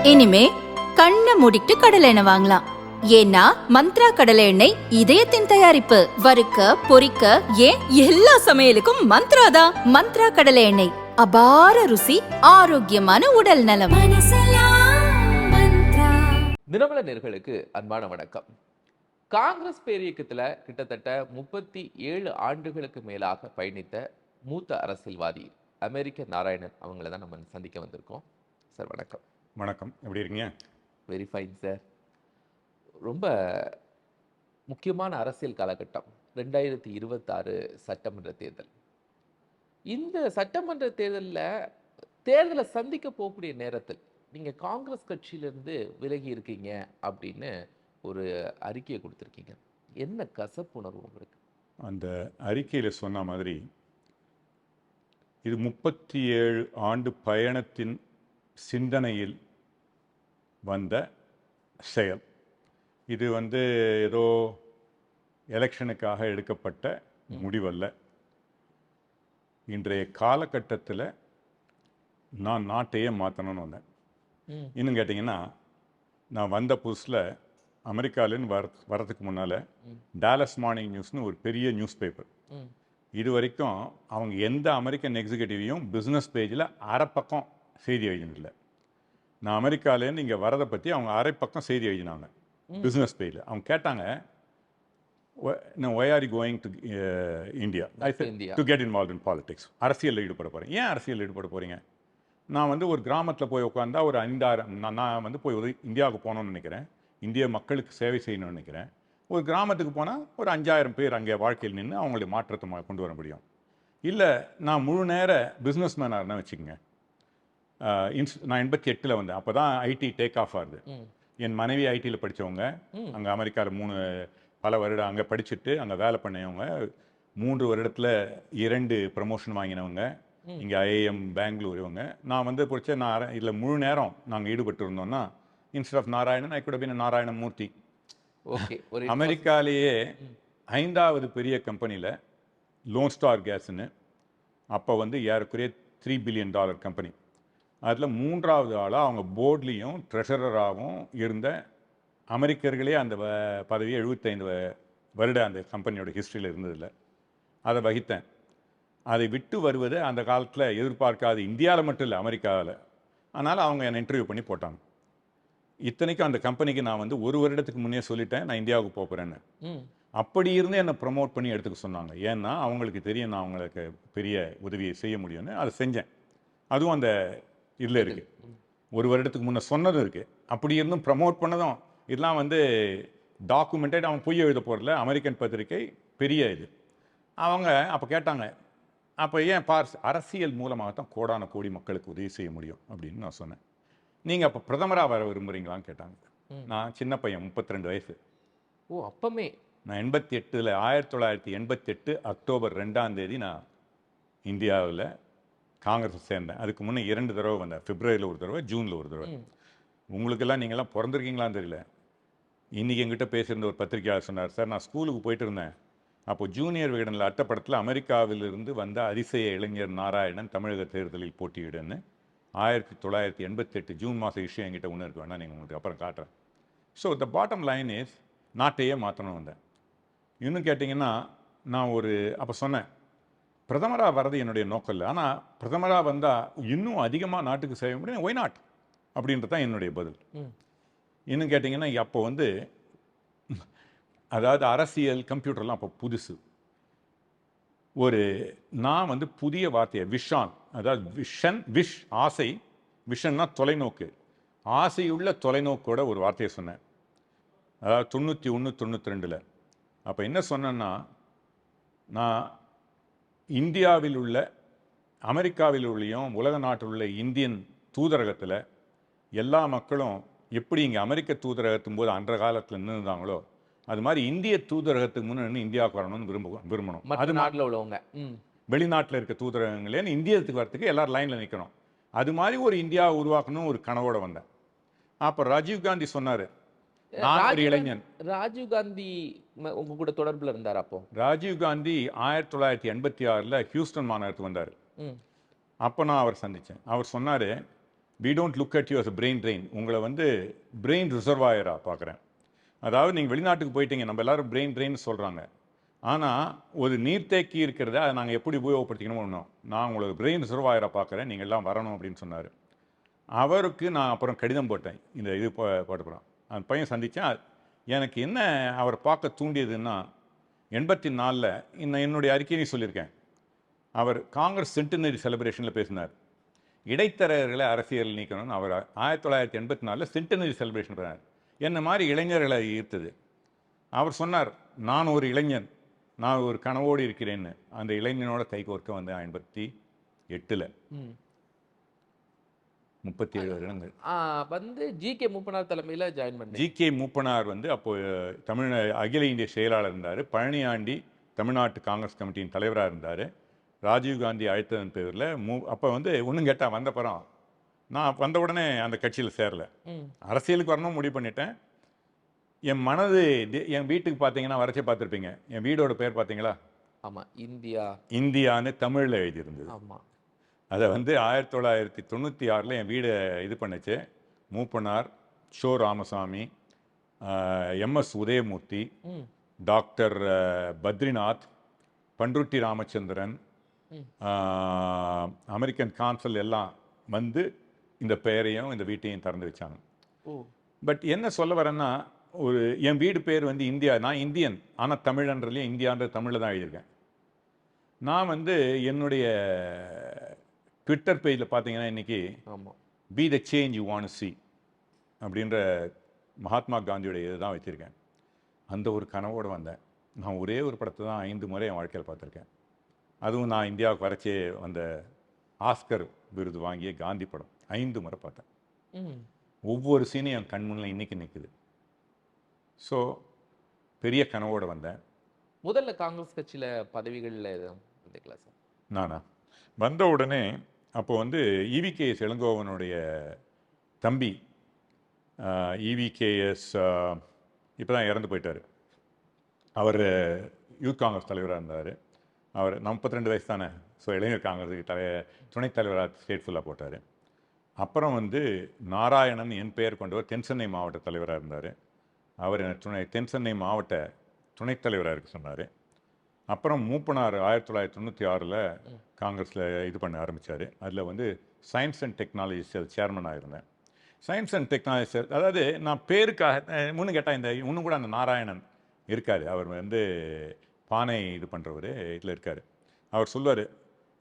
இனிமே கண்ணை மூடிட்டு கடலை எண்ணெய் வாங்கலாம். ஏன்னா மந்த்ரா கடலை எண்ணெய் இதயத்தின் தயாரிப்பு. வறுக்க பொரிக்க ஏன் எல்லா சமையலுக்கும் மந்த்ரா தான். மந்த்ரா கடலை எண்ணெய், அபார ருசி, ஆரோக்கியமான உடல் நலம். தினமலர் நேயர்களுக்கு அன்பான வணக்கம். காங்கிரஸ் பேரியக்கத்தில் கிட்டத்தட்ட 37 ஆண்டுகளுக்கு மேலாக பயணித்த மூத்த அரசியல்வாதி அமெரிக்க நாராயணன் அவங்கள தான் நம்ம சந்திக்க வந்திருக்கோம். சார் வணக்கம். வணக்கம், எப்படி இருக்கீங்க? Very fine sir. ரொம்ப முக்கியமான அரசியல் காலகட்டம் 2026 சட்டமன்ற தேர்தல். இந்த சட்டமன்ற தேர்தலை சந்திக்க போகக்கூடிய நேரத்தில் நீங்கள் காங்கிரஸ் கட்சியிலேருந்து விலகி இருக்கீங்க அப்படின்னு ஒரு அறிக்கையை கொடுத்துருக்கீங்க. என்ன கசப்புணர்வு உங்களுக்கு? அந்த அறிக்கையில் சொன்ன மாதிரி இது 37 ஆண்டு பயணத்தின் சிந்தனையில் வந்த செயல். இது ஏதோ எலெக்ஷனுக்காக எடுக்கப்பட்ட முடிவல்ல. இன்றைய காலகட்டத்தில் நான் நாட்டையே மாற்றணும்னு வந்தேன். இன்னும் கேட்டிங்கன்னா, நான் வந்த புதுசில் அமெரிக்காவிலேருந்து வரதுக்கு முன்னால் டாலஸ் மார்னிங் நியூஸ்னு ஒரு பெரிய நியூஸ் பேப்பர், இது வரைக்கும் அவங்க எந்த அமெரிக்கன் எக்ஸிக்யூட்டிவையும் பிஸ்னஸ் பேஜில் அரை பக்கம் செய்தி எழுதினதில்லை. நான் அமெரிக்காவிலேருந்து இங்கே வரதை பற்றி அவங்க அரை பக்கம் செய்தி எழுதினாங்க பிஸ்னஸ் பேஜில். அவங்க கேட்டாங்க, why are you going to India to get involve in politics? அரசியலில் ஈடுபட போகிறேன். ஏன் அரசியலில் ஈடுபட போகிறீங்க? நான் ஒரு கிராமத்தில் போய் உட்காந்தா ஒரு 5000 நான் போய் இந்தியாவுக்கு போகணுன்னு நினைக்கிறேன், இந்திய மக்களுக்கு சேவை செய்யணும்னு நினைக்கிறேன். ஒரு கிராமத்துக்கு போனால் ஒரு 5000 பேர் அங்கே வாழ்க்கையில் நின்று அவங்களுடைய மாற்றத்தை கொண்டு வர முடியும். இல்லை, நான் முழு நேர பிஸ்னஸ் மேனாக இருந்தேன் வச்சுக்கோங்க. நான் 88 வந்தேன். அப்போ தான் ஐடி டேக் ஆஃப் ஆகுது. என் மனைவி ஐடியில் படித்தவங்க, அங்கே அமெரிக்காவில் பல வருடம் அங்கே படிச்சுட்டு அங்கே வேலை பண்ணவங்க, 3 வருடத்தில் 2 ப்ரமோஷன் வாங்கினவங்க, இங்கே ஐஏஎம் பெங்களூர் இவங்க. நான் பிடிச்ச இதில் முழு நேரம் நாங்கள் ஈடுபட்டு இருந்தோம்னா, instead of Narayanan I could have been Narayanamurthy. Okay. அமெரிக்காலேயே 5வது பெரிய கம்பெனியில் லோன் ஸ்டார் கேஸ்ன்னு, அப்போ ஏறக்குறைய $3 பில்லியன் கம்பெனி, அதில் 3வது ஆளாக அவங்க போர்ட்லேயும் ட்ரெஷரராகவும் இருந்த அமெரிக்கர்களே அந்த பதவியை 75 வருடம் அந்த கம்பெனியோட ஹிஸ்ட்ரியில் இருந்ததில்லை. அதை வகித்தேன். அதை விட்டு வருவது அந்த காலத்தில் எதிர்பார்க்காது, இந்தியாவில் மட்டும் இல்லை அமெரிக்காவில். அதனால் அவங்க என்னை இன்டர்வியூ பண்ணி போட்டாங்க. இத்தனைக்கும் அந்த கம்பெனிக்கு நான் 1 வருடத்துக்கு முன்னே சொல்லிட்டேன் நான் இந்தியாவுக்கு போகிறேன்னு. அப்படி இருந்து என்னை ப்ரமோட் பண்ணி எடுத்துக்க சொன்னாங்க. ஏன்னா அவங்களுக்கு தெரியும் நான் அவங்களுக்கு பெரிய உதவியை செய்ய முடியும்னு. அதை செஞ்சேன். அதுவும் அந்த இதில் இருக்குது, 1 வருடத்துக்கு முன்னே சொன்னதும் இருக்குது. அப்படி இருந்தும் ப்ரமோட் பண்ணதும் இதெல்லாம் டாக்குமெண்டட். அவன் பொய் எழுத போகிறல, அமெரிக்கன் பத்திரிகை பெரிய இது. அவங்க அப்போ கேட்டாங்க, அப்போ ஏன் அரசியல் மூலமாகத்தான் கோடான கோடி மக்களுக்கு உதவி செய்ய முடியும் அப்படின்னு நான் சொன்னேன். நீங்கள் அப்போ பிரதமராக வர விரும்புகிறீங்களான்னு கேட்டாங்க. நான் சின்ன பையன், 32 வயசு. ஓ, அப்பமே நான் 1988 அக்டோபர் 2ஆம் தேதி நான் இந்தியாவில் காங்கிரஸ் சேர்ந்தேன். அதுக்கு முன்னே 2 தடவை வந்தேன், பிப்ரவரியில் ஒரு தடவை, ஜூனில் ஒரு தடவை. உங்களுக்கெல்லாம் நீங்கள்லாம் பிறந்திருக்கீங்களான்னு தெரியல. இன்றைக்கி எங்கிட்ட பேசியிருந்த ஒரு பத்திரிகையாளர் சொன்னார், சார் நான் ஸ்கூலுக்கு போயிட்டு இருந்தேன், அப்போ ஜூனியர் விகடனில் அட்டப்படத்தில் அமெரிக்காவிலிருந்து வந்த அதிசய இளைஞர் நாராயணன் தமிழக தேர்தலில் போட்டியிடுன்னு 1988 ஜூன் மாதம் இஷ்யூ என்கிட்ட ஒன்று இருக்கு, வேணா நீங்கள் உங்களுக்கு அப்புறம் காட்டுறேன். So the bottom line is, நாட்டையே மாற்றணும் வந்தேன். இன்னும் கேட்டிங்கன்னா, நான் அப்போ சொன்னேன், பிரதமராக வர்றது என்னுடைய நோக்கம் இல்லை, ஆனால் பிரதமராக வந்தால் இன்னும் அதிகமாக நாட்டுக்கு செய்ய முடியும், ஒய் நாட் அப்படின்றது தான் என்னுடைய பதில். இன்னும் கேட்டிங்கன்னா, அப்போ அதாவது அரசியல் கம்ப்யூட்டர்லாம் அப்போ புதுசு. நான் புதிய வார்த்தையை விஷான், அதாவது விஷ் ஆசை, விஷன்னா தொலைநோக்கு, ஆசையுள்ள தொலைநோக்கோட ஒரு வார்த்தையை சொன்னேன். அதாவது 91 92. அப்போ என்ன சொன்னேன்னா, நான் இந்தியாவில் உள்ள, அமெரிக்காவில் உள்ளையும் உலக நாட்டில் உள்ள இந்தியன் தூதரகத்தில் எல்லா மக்களும் எப்படி இங்கே அமெரிக்க தூதரகத்தும் போது அன்ற காலத்தில் நின்றுதாங்களோ, அது மாதிரி இந்திய தூதரகத்துக்கு முன்னே இந்தியாவுக்கு வரணும்னு விரும்பணும். அது நாட்டில் உள்ளவங்க, வெளிநாட்டில் இருக்க தூதரகங்களே இந்தியத்துக்கு வரத்துக்கு எல்லாரும் லைனில் நிற்கணும். அது மாதிரி ஒரு இந்தியாவை உருவாக்கணும் ஒரு கனவோட வந்தேன். அப்போ ராஜீவ் காந்தி சொன்னார், நான் ஒரு இளைஞன். ராஜீவ் காந்தி உங்க கூட தொடர்பில் இருந்தார். அப்போ ராஜீவ் காந்தி 1986 ஹியூஸ்டன் மாநகரத்துக்கு வந்தார். அப்போ நான் அவர் சந்தித்தேன். அவர் சொன்னார், we don't look at you as brain drain. உங்களை வந்து பிரெயின் ரிசர்வாயராக பார்க்குறேன். அதாவது நீங்கள் வெளிநாட்டுக்கு போயிட்டீங்க, நம்ம எல்லாரும் பிரெயின் ட்ரெயின் சொல்கிறாங்க. ஆனால் ஒரு நீர்த்தேக்கி இருக்கிறத அதை நாங்கள் எப்படி உபயோகப்படுத்திக்கணுமோ ஒன்றும், நான் உங்களுக்கு பிரெயின் ரிசர்வாயராக பார்க்குறேன், நீங்கள் எல்லாம் வரணும் அப்படின்னு சொன்னார். அவருக்கு நான் அப்புறம் கடிதம் போட்டேன், இந்த இது போட்ட போகிறோம். அந்த பையன் சந்தித்தேன். எனக்கு என்ன அவரை பார்க்க தூண்டியதுன்னா, 84 என்னுடைய அறிக்கையை சொல்லியிருக்கேன். அவர் காங்கிரஸ் சென்டினரி செலிப்ரேஷனில் பேசினார். இடைத்தரகர்களை அரசியல் நீக்கணும்னு அவர் 1984 சென்டினரி செலிப்ரேஷன் பண்ணார். என்ன மாதிரி இளைஞர்களை ஈர்த்தது. அவர் சொன்னார், நான் ஒரு இளைஞன், நான் ஒரு கனவோடு இருக்கிறேன்னு. அந்த இளைஞனோட கைகோர்க்க வந்து 58 37 வருடங்கள் வந்து ஜி.கே. மூப்பனார் தலைமையில் ஜாயின் பண்ணி. ஜி.கே. மூப்பனார் வந்து அப்போ அகில இந்திய செயலாளர் இருந்தார். பழனியாண்டி தமிழ்நாட்டு காங்கிரஸ் கமிட்டியின் தலைவராக இருந்தார். ராஜீவ்காந்தி அழைத்ததன் பேரில் அப்போ வந்து ஒன்றும் கேட்டால் வந்த படம் நான் வந்த உடனே அந்த கட்சியில் சேரலை. அரசியலுக்கு வரணும் முடிவு பண்ணிட்டேன். என் மனது என் வீட்டுக்கு பார்த்தீங்கன்னா வரைச்சி பார்த்துருப்பீங்க. என் வீடோட பேர் பார்த்தீங்களா? ஆமாம், இந்தியா. இந்தியான்னு தமிழில் எழுதியிருந்தது. ஆமாம். அதை வந்து 1996 என் வீடை இது பண்ணுச்சு. Moopanar, Cho Ramasamy, MS Udhayamoorthy, doctor Badrinath, Panruti Ramachandran, American consul எல்லாம் வந்து இந்த பெயரையும் இந்த வீட்டையும் திறந்து வச்சாங்க. பட் என்ன சொல்ல வரேன்னா, ஒரு என் வீடு பேர் வந்து இந்தியா. நான் இந்தியன், ஆனால் தமிழன்றதுலேயே இந்தியான்ற தமிழில் தான் எழுதியிருக்கேன். நான் வந்து என்னுடைய ட்விட்டர் பேஜில் பார்த்தீங்கன்னா இன்றைக்கி be the change you want to see அப்படின்ற மகாத்மா காந்தியோடைய இதை தான் வச்சுருக்கேன். அந்த ஒரு கனவோடு வந்தேன். நான் ஒரே ஒரு படத்தை தான் 5 முறை என் வாழ்க்கையில் பார்த்துருக்கேன். அதுவும் நான் இந்தியாவுக்கு வரைச்சே வந்த ஆஸ்கர் விருது வாங்கிய காந்தி படம் 5 முறை பார்த்தேன். ஒவ்வொரு சீனையும் என் கண் முன்னில் இன்றைக்கி நிற்குது. ஸோ பெரிய கனவோடு வந்தேன். முதல்ல காங்கிரஸ் கட்சியில் பதவிகளில் இருந்துக்கலாம் சார்? நானா வந்த உடனே அப்போ வந்து இவிகேஎஸ் இளங்கோவனுடைய தம்பி இவிகேஎஸ் இப்போ தான் இறந்து போயிட்டார். அவர் யூத் காங்கிரஸ் தலைவராக இருந்தார். அவர் 32 வயசு தானே. ஸோ இளைஞர் காங்கிரஸுக்கு துணைத் தலைவராக ஸ்டேட் ஃபுல்லாக போட்டார். அப்புறம் வந்து நாராயணன் என் பெயர் கொண்டவர் தென்சென்னை மாவட்ட தலைவராக இருந்தார். அவர் தென்சென்னை மாவட்ட துணைத் தலைவராக இருக்க சொன்னார். அப்புறம் மூப்பனார் 1996 காங்கிரஸில் இது பண்ண ஆரம்பித்தார். அதில் வந்து சயின்ஸ் அண்ட் டெக்னாலஜி செல் சேர்மனாக இருந்தேன். சயின்ஸ் அண்ட் டெக்னாலஜி செல், அதாவது நான் பேருக்காக முன்னு கேட்டால் இந்த இன்னும் கூட அந்த நாராயணன் இருக்கார். அவர் வந்து பானை இது பண்ணுறவர் இதில் இருக்கார். அவர் சொல்லுவார்,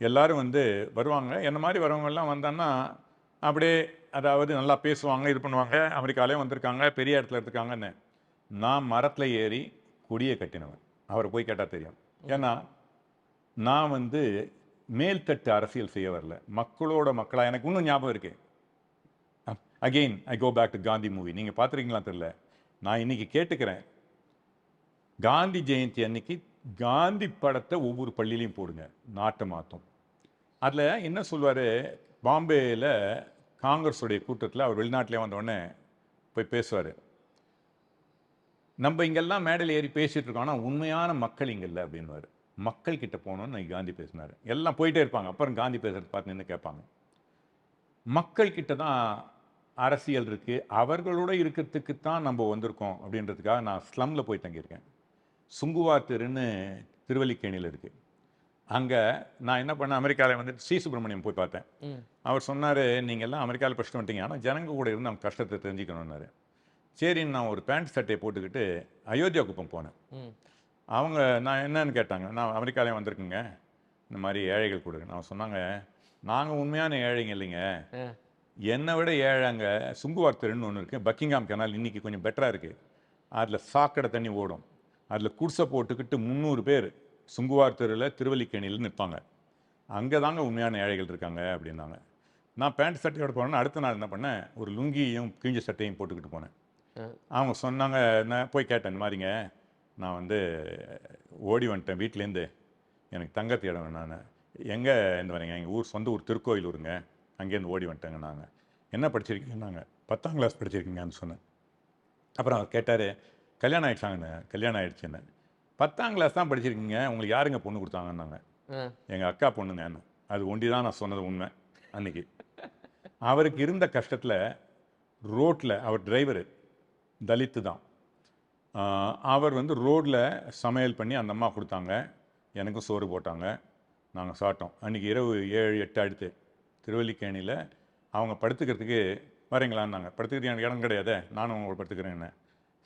எல்லோரும் வந்து வருவாங்க, என்ன மாதிரி வரவங்கெல்லாம் வந்தான்னா அப்படியே அதாவது நல்லா பேசுவாங்க, இது பண்ணுவாங்க, அமெரிக்காலேயும் வந்திருக்காங்க, பெரிய இடத்துல இருக்காங்கன்னு. நான் மரத்தில் ஏறி கொடியை கட்டினவன். அவரை போய் கேட்டால் தெரியும். ஏன்னா நான் வந்து மேல்தட்டு அரசியல் செய்ய வரல, மக்களோட மக்களாக. எனக்கு இன்னும் ஞாபகம் இருக்குது. Again I go back to Gandhi movie. நீங்கள் பார்த்துருக்கீங்களா தெரியல, நான் இன்றைக்கி கேட்டுக்கிறேன், காந்தி ஜெயந்தி அன்னைக்கு காந்தி படத்தை ஒவ்வொரு பள்ளியிலையும் போடுங்க, நாட்டை மாற்றும். அதில் என்ன சொல்வார், பாம்பேயில் காங்கிரஸுடைய கூட்டத்தில் அவர் வெளிநாட்டிலே வந்தோடனே போய் பேசுவார். நம்ம இங்கெல்லாம் மேடையில் ஏறி பேசிகிட்டு இருக்கோம், ஆனால் உண்மையான மக்கள் இங்கே இல்லை அப்படின்வார். மக்கள்கிட்ட போகணுன்னு காந்தி பேசினார். எல்லாம் போயிட்டே இருப்பாங்க, அப்புறம் காந்தி பேசுகிறது பார்த்து நின்று கேட்பாங்க. மக்கள்கிட்ட தான் அரசியல் இருக்குது, அவர்களோட இருக்கிறதுக்கு தான் நம்ம வந்திருக்கோம் அப்படின்றதுக்காக நான் ஸ்லம்மில் போய் தங்கியிருக்கேன். சுங்குவார் தெருன்னு திருவல்லிக்கேணியில் இருக்குது. அங்கே நான் என்ன பண்ணேன், அமெரிக்காவில் வந்து ஸ்ரீ சுப்பிரமணியம் போய் பார்த்தேன். அவர் சொன்னார், நீங்கள் எல்லாம் அமெரிக்காவில் படிச்சுட்டு வந்துட்டீங்க, ஆனால் ஜனங்க கூட இருந்து அவங்க கஷ்டத்தை தெரிஞ்சுக்கணுன்னாரு. சரின்னு நான் ஒரு பேண்ட் சட்டையை போட்டுக்கிட்டு அயோத்தியா குப்பம் போனேன். அவங்க நான் என்னன்னு கேட்டாங்க, நான் அமெரிக்காலேயும் வந்திருக்குங்க, இந்த மாதிரி ஏழைகள் கூட. நான் சொன்னாங்க, நாங்கள் உண்மையான ஏழைங்க இல்லைங்க, என்னை விட ஏழைங்க சுங்குவார் தெருன்னு ஒன்று இருக்குது, பக்கிங்ஹாம் கெனால் இன்றைக்கி கொஞ்சம் பெட்டராக இருக்குது, அதில் சாக்கடை தண்ணி ஓடும், அதில் குடிசை போட்டுக்கிட்டு 300 பேர் சுங்குவார் தெருவில் திருவல்லிக்கேணியில் நிற்பாங்க, அங்கே தாங்க உண்மையான ஏழைகள் இருக்காங்க அப்படின்னாங்க. நான் பேண்ட் சட்டையோடு போனேன்னா அடுத்த நாள் என்ன பண்ணேன், ஒரு லுங்கியும் கிழிஞ்ச சட்டையும் போட்டுக்கிட்டு போனேன். அவங்க சொன்னாங்க, நான் போய் கேட்டேன், இந்த மாதிரிங்க நான் வந்து ஓடி வந்துட்டேன் வீட்டிலேருந்து, எனக்கு தங்கத்து இடம் நான் எங்கே இருந்து வரீங்க, எங்கள் ஊர் சொந்த ஊர் திருக்கோயிலூருங்க, அங்கேருந்து ஓடி வந்துட்டேங்க. நாங்கள் என்ன படிச்சிருக்கீங்கன்னாங்க, 10ஆம் கிளாஸ் படிச்சிருக்கீங்கன்னு சொன்னேன். அப்புறம் அவர் கேட்டார், கல்யாணம் ஆகிடுச்சாங்கண்ணே. கல்யாணம் ஆகிடுச்சுன்னு. 10ஆம் கிளாஸ் தான் படிச்சிருக்கீங்க, உங்களுக்கு யாருங்க பொண்ணு கொடுத்தாங்கன்னாங்க. எங்கள் அக்கா பொண்ணுங்க. அது ஒண்டி தான் நான் சொன்னது உண்மை அன்றைக்கி. அவருக்கு இருந்த கஷ்டத்தில் ரோட்டில், அவர் டிரைவரு தலித்து தான், அவர் வந்து ரோட்டில் சமையல் பண்ணி அந்த அம்மா கொடுத்தாங்க, எனக்கும் சோறு போட்டாங்க, நாங்கள் சாப்பிட்டோம். அன்றைக்கி இரவு 7-8 ஆகிடுத்து. திருவல்லிக்கேணியில் அவங்க படுத்துக்கிறதுக்கு வரீங்களான்னாங்க. படுத்துக்கிறது எனக்கு இடம் கிடையாது, நானும் அவங்க படுத்துக்கிறேன்னு.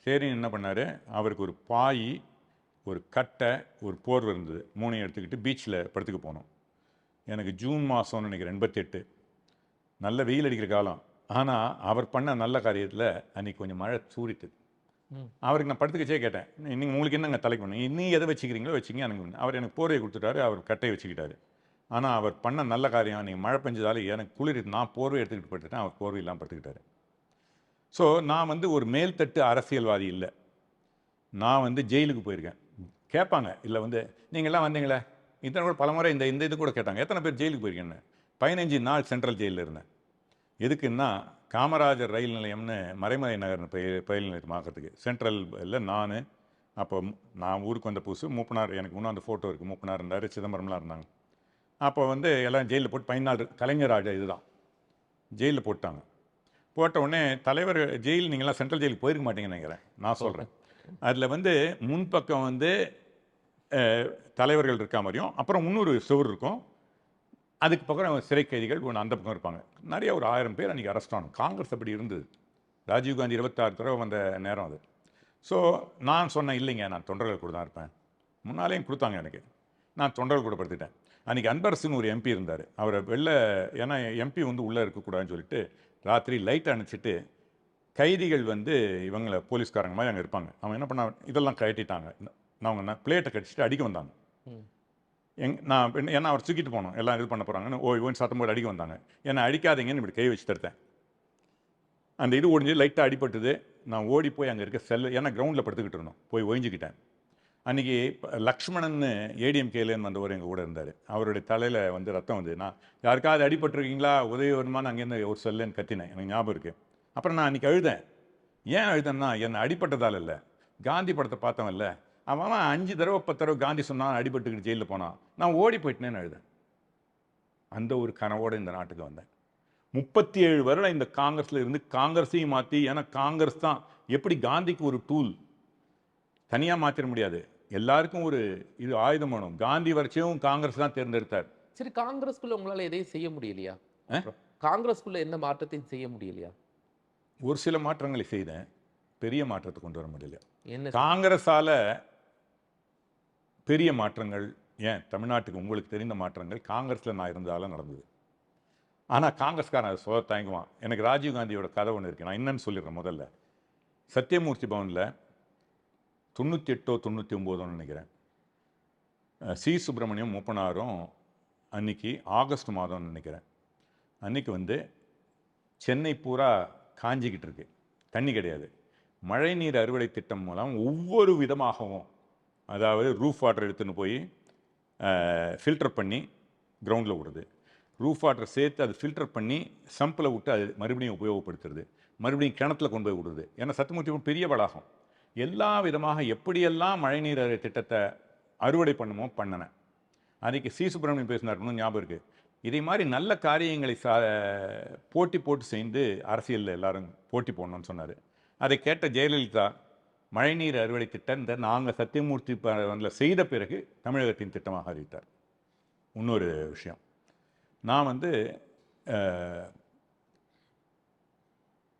சரின்னு என்ன பண்ணார், அவருக்கு ஒரு பாய், ஒரு கட்டை, ஒரு போர்வை இருந்தது, 3 எடுத்துக்கிட்டு பீச்சில் படுத்துக்க போனோம். எனக்கு ஜூன் மாதம்னு நினைக்கிறேன், 88, நல்ல வெயில் அடிக்கிற காலம். ஆனால் அவர் பண்ண நல்ல காரியத்தில் அன்றைக்கி கொஞ்சம் மழை சூறிட்டு, அவருக்கு நான் படுத்துக்கச்சே கேட்டேன், நீங்கள் உங்களுக்கு என்னங்க தலைக்கு பண்ணு, இன்னும் எதை வச்சுக்கிறீங்களோ வச்சுங்க எனக்கு. அவர் எனக்கு போர்வையை கொடுத்துட்டாரு, அவர் கட்டையை வச்சுக்கிட்டாரு. ஆனால் அவர் பண்ண நல்ல காரியம், நீங்கள் மழை பெஞ்சதால எனக்கு குளிர், நான் போர்வை எடுத்துக்கிட்டு படுத்துட்டேன், அவர் போர்வை இல்லாமல் படுத்துக்கிட்டாரு. ஸோ நான் வந்து ஒரு மேல்தட்டு அரசியல்வாதி இல்லை. நான் வந்து ஜெயிலுக்கு போயிருக்கேன். கேட்பாங்க, இல்லை வந்து நீங்கள்லாம் வந்தீங்களே, இத்தனை கூட பல முறை இந்த இது கூட கேட்டாங்க, எத்தனை பேர் ஜெயிலுக்கு போயிருக்கேன்னு. 15 நாள் சென்ட்ரல் ஜெயிலில் இருந்தேன். எதுக்குன்னா, காமராஜர் ரயில் நிலையம்னு மறைமலை நகர்னு ரயில் நிலையம் ஆக்கிறதுக்கு சென்ட்ரலில் அப்போ நான் ஊருக்கு வந்த புதுசு, மூப்பனார், எனக்கு இன்னும் அந்த ஃபோட்டோ இருக்குது, மூப்பனார் இருந்தார், சிதம்பரம்லாம் இருந்தாங்க. அப்போ வந்து எல்லாம் ஜெயிலில் போட்டு 14 கலைஞர் ஆஜா இதுதான் ஜெயிலில் போட்டாங்க. போட்ட உடனே தலைவர், ஜெயில் நீங்களாம் சென்ட்ரல் ஜெயிலுக்கு போயிருக்க மாட்டீங்கன்னு நினைக்கிறேன், நான் சொல்கிறேன். அதில் வந்து முன்பக்கம் வந்து தலைவர்கள் இருக்கா மாதிரியும், அப்புறம் இன்னொரு சுவர் இருக்கும், அதுக்கு பக்கம் சிறை கைதிகள் ஒன்று அந்த பக்கம் இருப்பாங்க. நிறைய ஒரு 1000 பேர் அன்றைக்கி அரெஸ்ட் ஆகணும். காங்கிரஸ் அப்படி இருந்தது. ராஜீவ்காந்தி 26 தடவை வந்த நேரம் அது. ஸோ நான் சொன்னேன், இல்லைங்க நான் தொண்டர்கள் கூட தான் இருப்பேன். முன்னாலேயும் கொடுத்தாங்க எனக்கு, நான் தொண்டர்கள் கூட படுத்துட்டேன். அன்றைக்கி அன்பரசுன்னு ஒரு எம்பி இருந்தார், அவரை ஏன்னா எம்பி வந்து உள்ளே இருக்கக்கூடாதுன்னு சொல்லிட்டு ராத்திரி லைட்டை அணைச்சிட்டு, கைதிகள் வந்து இவங்களை போலீஸ்காரங்க மாதிரி அங்கே இருப்பாங்க, அவங்க என்ன பண்ண இதெல்லாம் கட்டிட்டாங்க, அவங்க பிளேட்டை கட்டிச்சிட்டு அடிக்க வந்தாங்க. நான் ஏன்னா அவர் தூக்கிட்டு போனோம், எல்லாம் இது பண்ண போகிறாங்கன்னு ஓய்வுன்னு சத்தம் போட்டு அடிக்க வந்தாங்க. என்னை அடிக்காதீங்கன்னு இப்படி கை வச்சு தடுத்தேன். அந்த இது ஒடிஞ்சு லைட்டாக அடிபட்டுது. நான் ஓடி போய் அங்கே இருக்க ஏன்னா கிரவுண்டில் படுத்துக்கிட்டு இருந்தோம், போய் ஒழிஞ்சிக்கிட்டேன். அன்றைக்கி லக்ஷ்மணன் ஏடிஎம்கேலேன்னு வந்தவர் எங்கள் கூட இருந்தார். அவருடைய தலையில் வந்து ரத்தம் வந்து, நான் யாருக்காவது அடிபட்டுருக்கீங்களா, உதவி வருமானு அங்கேருந்து ஒரு செல்லுன்னு கத்தினேன், எனக்கு ஞாபகம் இருக்குது. அப்புறம் நான் அன்றைக்கி அழுதேன். ஏன் அழுதேன்னா, என்னை அடிபட்டதால் இல்லை, காந்தி படத்தை பார்த்தவன் இல்லை, அவன் 5 தடவை 10 தடவை காந்தி சொன்னான், அடிபட்டுக்கிட்டு ஜெயிலில் போனான், நான் ஓடி போயிட்டேன்னு அழுதேன். அந்த ஒரு கனவோடு இந்த நாட்டுக்கு வந்தேன். 37 வருடம் இந்த காங்கிரஸில் இருந்து காங்கிரஸையும் மாற்றி, ஏன்னா காங்கிரஸ் தான் எப்படி காந்திக்கு ஒரு டூல், தனியாக மாற்றிட முடியாது, எல்லாருக்கும் ஒரு இது ஆயுதம் வேணும். காந்தி வரைச்சும் காங்கிரஸ் தான் தேர்ந்தெடுத்தார். சரி, காங்கிரஸ்குள்ள உங்களால் எதையும் செய்ய முடியலையா? காங்கிரஸ்குள்ள எந்த மாற்றத்தையும் செய்ய முடியலையா? ஒரு சில மாற்றங்களை செய்தேன், பெரிய மாற்றத்தை கொண்டு வர முடியல. என்ன காங்கிரஸால பெரிய மாற்றங்கள், ஏன் தமிழ்நாட்டுக்கு உங்களுக்கு தெரிந்த மாற்றங்கள் காங்கிரஸில் நான் இருந்தாலும் நடந்தது. ஆனால் காங்கிரஸ்காரன் அதை சொல்ல தயங்குவான். எனக்கு ராஜீவ்காந்தியோட கதை ஒன்று இருக்குது, நான் என்னன்னு சொல்லிடுறேன். முதல்ல சத்தியமூர்த்தி பவனில் 98 99 நினைக்கிறேன், சி சுப்பிரமணியம் மூப்பனாரும் அன்னைக்கு ஆகஸ்ட் மாதம்னு நினைக்கிறேன், அன்னைக்கு வந்து சென்னை பூரா காஞ்சிக்கிட்டு இருக்கு, தண்ணி கிடையாது. மழைநீர் அறுவடை திட்டம் மூலம் ஒவ்வொரு விதமாகவும், அதாவது ரூஃப் வாட்டர் எடுத்துன்னு போய் ஃபில்டர் பண்ணி கிரவுண்டில் விடுறது, ரூஃப் வாட்டர் சேர்த்து அது ஃபில்டர் பண்ணி சம்பில் விட்டு அது மறுபடியும் உபயோகப்படுத்துறது, மறுபடியும் கிணத்துல கொண்டு போய் விடுறது. ஏன்னா சத்தியமூர்த்தி பெரிய வளாகம், எல்லா விதமாக எப்படியெல்லாம் மழைநீர் திட்டத்தை அறுவடை பண்ணுமோ பண்ணினேன். அன்றைக்கி சி சுப்பிரமணியம் பேசினார், ஞாபகம் இருக்குது. இதே மாதிரி நல்ல காரியங்களை போட்டி போட்டு செய்து அரசியலில் எல்லாரும் போட்டி போடணும்னு சொன்னார். அதை கேட்ட ஜெயலலிதா மழைநீர் அறுவடை திட்டத்தை நாங்கள் சத்தியமூர்த்தி செய்த பிறகு தமிழகத்தின் திட்டமாக அறிவித்தார். இன்னொரு விஷயம், நான் வந்து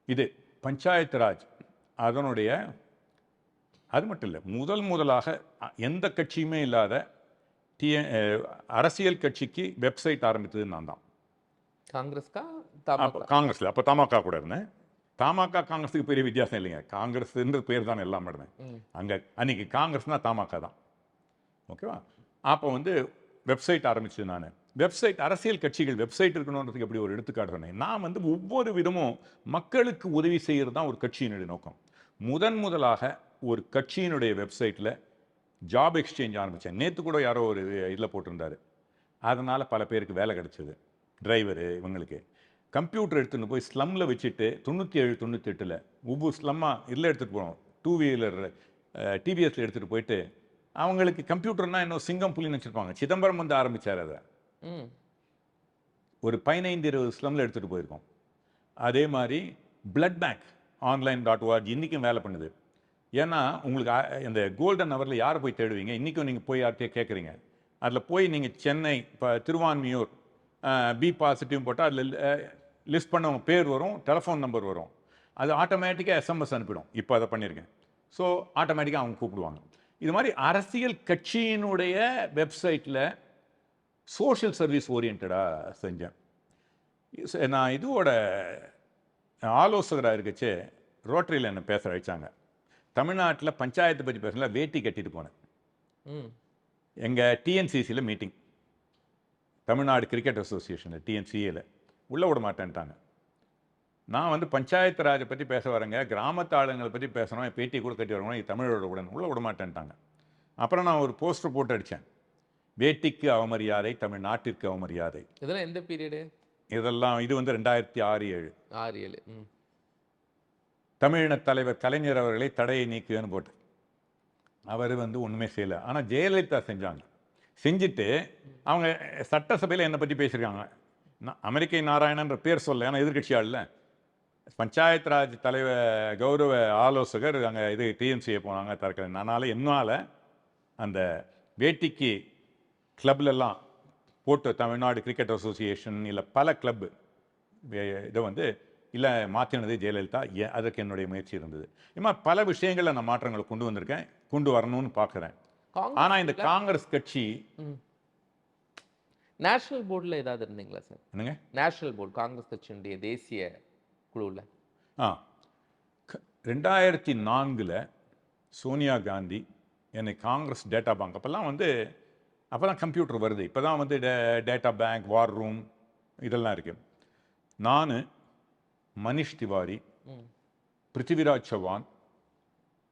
இது பஞ்சாயத்து ராஜ் அதனுடைய, அது மட்டும் இல்லை, முதலாக எந்த கட்சியுமே இல்லாத அரசியல் கட்சிக்கு வெப்சைட் ஆரம்பித்தது நான் தான். காங்கிரஸில் அப்போ தமாக கூட இருந்தேன். தமாக காங்கிரஸுக்கு பெரிய வித்தியாசம் இல்லைங்க, காங்கிரஸ்ன்ற பேர் தான் எல்லாம் இருந்தேன் அங்கே. அன்றைக்கி காங்கிரஸ்னால் தமாக தான், ஓகேவா? அப்போ வந்து வெப்சைட் ஆரம்பிச்சது நான். வெப்சைட், அரசியல் கட்சிகள் வெப்சைட் இருக்கணுன்றதுக்கு எப்படி ஒரு எடுத்துக்காட்டு சொன்னேன். நான் வந்து ஒவ்வொரு விதமும் மக்களுக்கு உதவி செய்கிறது தான் ஒரு கட்சியினுடைய நோக்கம். முதலாக ஒரு கட்சியினுடைய வெப்சைட்டில் ஜாப் எக்ஸ்சேஞ்ச் ஆரம்பித்தேன். நேற்று கூட யாரோ ஒரு இதில் போட்டிருந்தார், அதனால் பல பேருக்கு வேலை கிடச்சிது. டிரைவரு இவங்களுக்கு கம்ப்யூட்டர் எடுத்துகிட்டு போய் ஸ்லம்மில் வச்சுட்டு 97 98 ஒவ்வொரு ஸ்லம்மாக இதில் எடுத்துகிட்டு போனோம், 2 வீலர் டிவிஎஸில் எடுத்துகிட்டு போயிட்டு அவங்களுக்கு கம்ப்யூட்டர்னால் இன்னும் சிங்கம் புலின்னு வச்சுருப்பாங்க. சிதம்பரம் வந்து ஆரம்பித்தார் அதை. ஒரு 15-20 ஸ்லம்மில் எடுத்துகிட்டு போயிருக்கோம். அதே மாதிரி பிளட் பேங்க் online.org இன்றைக்கும் வேலை பண்ணுது. ஏன்னா உங்களுக்கு இந்த கோல்டன் ஹவரில் யாரை போய் தேடுவீங்க? இன்றைக்கும் நீங்கள் போய் யார்கிட்டயே கேட்குறீங்க. அதில் போய் நீங்கள் சென்னை, இப்போ திருவான்மியூர் பி பாசிட்டிவ் போட்டால் அதில் லிஸ்ட் பண்ணவங்க பேர் வரும், டெலிஃபோன் நம்பர் வரும். அது ஆட்டோமேட்டிக்காக எஸ்எம்எஸ் அனுப்பிடும். இப்போ அதை பண்ணியிருக்கேன். ஸோ ஆட்டோமேட்டிக்காக அவங்க கூப்பிடுவாங்க. இது மாதிரி அரசியல் கட்சியினுடைய வெப்சைட்டில் சோஷியல் சர்வீஸ் ஓரியன்டாக செஞ்சேன். நான் இதோட ஆலோசகராக இருக்கச்சே ரோட்டரியில் என்னை பேச வச்சாங்க. தமிழ்நாட்டில் பஞ்சாயத்து பற்றி பேசல, வேட்டி கட்டிட்டு போனேன். எங்கள் டிஎன்சிசியில் மீட்டிங், தமிழ்நாடு கிரிக்கெட் அசோசியேஷனில் டிஎன்சிஏல உள்ளே விட மாட்டேன்ட்டாங்க. நான் வந்து பஞ்சாயத்து ராஜை பற்றி பேச வரேங்க, கிராமத்து ஆளுங்களை பற்றி பேசணும், பேட்டி கூட கட்டி வரணும், இது தமிழோட உடன் உள்ளே விட மாட்டேன்ட்டாங்க. அப்புறம் நான் ஒரு போஸ்டர் போட்டு அடித்தேன், வேட்டிக்கு அவமரியாதை, தமிழ்நாட்டிற்கு அவமரியாதை. இதெல்லாம் எந்த பீரியடு? இதெல்லாம் இது வந்து 2006-7. 6-7. தமிழின தலைவர் கலைஞர் அவர்களை தடையை நீக்குவேன்னு போட்டு அவர் வந்து ஒன்றுமே செய்யலை. ஆனால் ஜெயலலிதா செஞ்சாங்க. செஞ்சுட்டு அவங்க சட்டசபையில் என்னை பற்றி பேசியிருக்காங்க. அமெரிக்கை நாராயணன்ற பேர் சொல்ல, ஏன்னா எதிர்கட்சியாள் இல்லை, பஞ்சாயத்து ராஜ் தலைவர் கௌரவ ஆலோசகர் அங்கே இது டிஎம்சியை போனாங்க தரக்கலை. அதனால் என்னால் அந்த வேட்டிக்கு கிளப்லெல்லாம் போட்டு தமிழ்நாடு கிரிக்கெட் அசோசியேஷன் இல்லை பல கிளப்பு இதை வந்து இல்லை மாற்றினது ஜெயலலிதா. அதற்கு என்னுடைய முயற்சி இருந்தது. இது பல விஷயங்களில் நான் மாற்றங்களை கொண்டு வந்திருக்கேன், கொண்டு வரணும்னு பார்க்குறேன். ஆனால் இந்த காங்கிரஸ் கட்சி நேஷனல் போர்டில் ஏதாவது இருந்தீங்களா சார்? என்னங்க நேஷனல் போர்டு காங்கிரஸ் கட்சியினுடைய தேசிய குழுவில்? 2004 சோனியா காந்தி என்னை காங்கிரஸ் டேட்டா பேங்க், அப்போல்லாம் வந்து அப்போ தான் கம்ப்யூட்டர் வருது, இப்போ தான் வந்து டேட்டா பேங்க், வார் ரூம் இதெல்லாம் இருக்குது. நான், மனிஷ் திவாரி, பிருத்திவிராஜ் சௌவான்,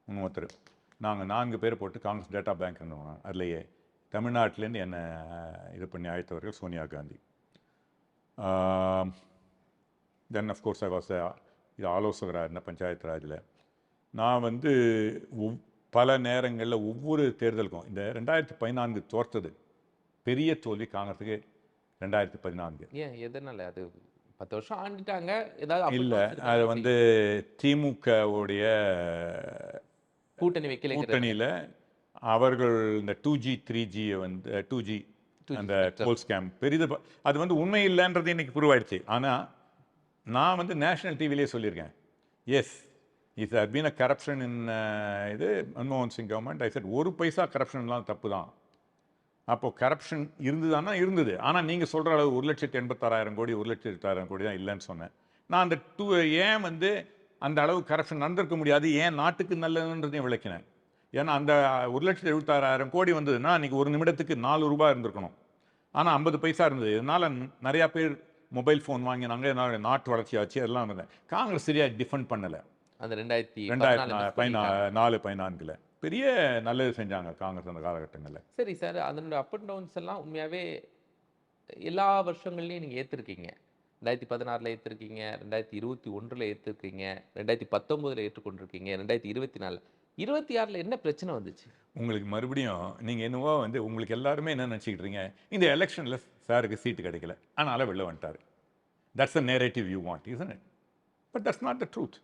ஒருத்தர், நாங்கள் 4 பேர் போட்டு காங்கிரஸ் டேட்டா பேங்க் இருந்தோம். அதுலேயே தமிழ்நாட்டிலேருந்து என்னை இது பண்ணி அழைத்தவர்கள் Sonia Gandhi. Then of course I was இது ஆலோசகராக இருந்தேன் பஞ்சாயத்து ராஜில். நான் வந்து பல நேரங்களில் ஒவ்வொரு தேர்தலுக்கும், இந்த 2014 தோற்றது பெரிய தோல்வி காங்கிரஸுக்கு. 2014 ஏன், எதனால? அது 10 வருஷம் ஆண்டுட்டாங்க, ஏதாவது இல்லை, அது வந்து திமுகவுடைய கூட்டணி வைக்கல, கூட்டணியில் அவர்கள் இந்த 2G 3G வந்து 2G அந்த போல் ஸ்கேம் பெரிது, அது வந்து உண்மை இல்லைன்றது இன்னைக்கு ப்ரூவ். ஆனால் நான் வந்து நேஷனல் டிவிலே சொல்லியிருக்கேன், yes is her been a corruption in இது மன்மோகன் Singh government. I said 1 paisa கரப்ஷன்லாம் தப்பு தான். அப்போது கரப்ஷன் இருந்ததுன்னா இருந்தது, ஆனால் நீங்கள் சொல்கிற அளவு 1,86,000 கோடி 1,08,000 கோடி தான் இல்லைன்னு சொன்னேன். நான் அந்த ஏன் வந்து அந்த அளவு கரப்ஷன் நடந்திருக்க முடியாது, ஏன் நாட்டுக்கு நல்லதுன்றதையும் விளக்கினேன். ஏன்னா அந்த 1,76,000 கோடி வந்ததுன்னா அன்றைக்கி ஒரு நிமிடத்துக்கு 4 ரூபாய் இருந்திருக்கணும், ஆனால் 50 பைசா இருந்தது. இதனால் நிறையா பேர் மொபைல் ஃபோன் வாங்கினாங்க, நாட்டு வளர்ச்சி ஆச்சு, எல்லாம் இருந்தேன். காங்கிரஸ் சரியாக டிஃபெண்ட் பண்ணலை. அந்த 2014 பெரிய நல்லது செஞ்சாங்க காங்கிரஸ் அந்த காலகட்டங்களில். சரி சார், அதனோட அப் அண்ட் டவுன்ஸ் எல்லாம் உண்மையாகவே எல்லா வருஷங்கள்லையும் நீங்கள் ஏற்றிருக்கீங்க. 2016 ஏற்றிருக்கீங்க, 2021 ஏற்றிருக்கீங்க, 2019 ஏற்றுக்கொண்டிருக்கீங்க, 2024, 26 என்ன பிரச்சனை வந்துச்சு உங்களுக்கு? மறுபடியும் நீங்கள் என்னவோ வந்து உங்களுக்கு எல்லாருமே என்ன நினச்சிக்கிட்டு இந்த எலெக்ஷனில் சாருக்கு சீட்டு கிடைக்கல, அதனால் வெளில வந்துட்டார். That's a narrative you want, isn't it? But that's not the truth.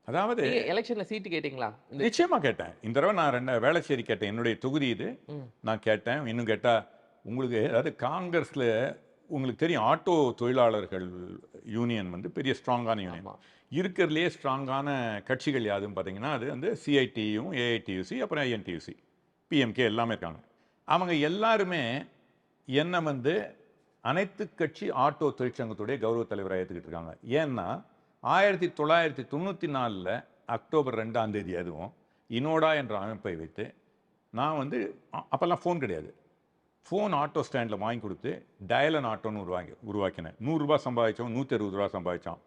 அதாவது எலெக்ஷனில் சீட்டு கேட்டிங்களா? நிச்சயமாக கேட்டேன். இந்த தடவை நான் வேளச்சேரி கேட்டேன், என்னுடைய தொகுதி இது, நான் கேட்டேன். இன்னும் கேட்டால் உங்களுக்கு, அதாவது காங்கிரஸில் உங்களுக்கு தெரியும், ஆட்டோ தொழிலாளர்கள் யூனியன் வந்து பெரிய ஸ்ட்ராங்கான யூனியன். இருக்கிறதுலே ஸ்ட்ராங்கான கட்சிகள் யாதுன்னு பார்த்தீங்கன்னா அது வந்து சிஐடியும், ஏஐடியூசி, அப்புறம் ஐஎன்டியூசி, பிஎம்கே எல்லாமே இருக்காங்க. அவங்க எல்லாருமே என்னை வந்து அனைத்து கட்சி ஆட்டோ தொழிற்சங்கத்துடைய கௌரவ தலைவராக ஏற்றுக்கிட்டு இருக்காங்க. ஏன்னா 1994 அக்டோபர் 2 அதுவும் இனோடா என்ற அமைப்பை வைத்து நான் வந்து, அப்போல்லாம் ஃபோன் கிடையாது, ஃபோன் ஆட்டோ ஸ்டாண்டில் வாங்கி கொடுத்து டயலன் ஆட்டோன்னு உருவாக்கினேன். 100 ரூபா சம்பாதிச்சோம், 160 ரூபா சம்பாதிச்சோம்.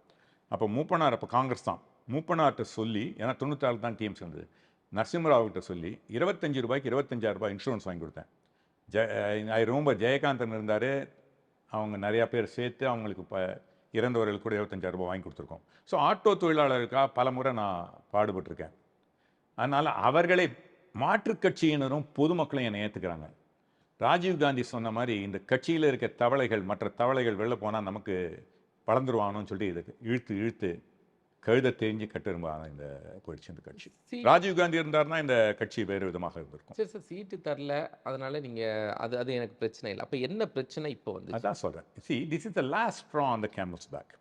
அப்போ மூப்பனார், அப்போ காங்கிரஸ் தான், மூப்பனார்கிட்ட சொல்லி, ஏன்னா 96 தான் டிஎம்சி வந்தது, நரசிம்மராவ்கிட்ட சொல்லி 25 ரூபாய்க்கு 25,000 ரூபாய் இன்சூரன்ஸ் வாங்கி கொடுத்தேன். ரொம்ப ஜெயகாந்தன் இருந்தார், அவங்க நிறையா பேர் சேர்த்து அவங்களுக்கு இப்போ இறந்தவர்களுக்கு கூட 25,000 ரூபாய் வாங்கி கொடுத்துருக்கோம். ஸோ ஆட்டோ தொழிலாளருக்காக பல முறை நான் பாடுபட்டிருக்கேன். அதனால் அவர்களை மாற்றுக் கட்சியினரும் பொதுமக்களும் என்னை ஏற்றுக்கிறாங்க. ராஜீவ்காந்தி சொன்ன மாதிரி இந்த கட்சியில் இருக்க தவளைகள், மற்ற தவளைகள் வெளில போனால் நமக்கு வளர்ந்துருவானோன்னு சொல்லிட்டு இதுக்கு இழுத்து இழுத்து கழுத தெரிஞ்சு கட்டெரும்பான இந்த போயிடுச்சு இந்த கட்சி. சீ- ராஜீவ் காந்தி இருந்தாருன்னா இந்த கட்சி வேறு விதமாக இருந்திருக்கும். சரி சார், சீட்டு தரல, அதனால நீங்க அது அது எனக்கு பிரச்சனை இல்லை. அப்ப என்ன பிரச்சனை இப்போ வந்து? அதான் சொல்கிறேன். This is the last straw on the camel's back.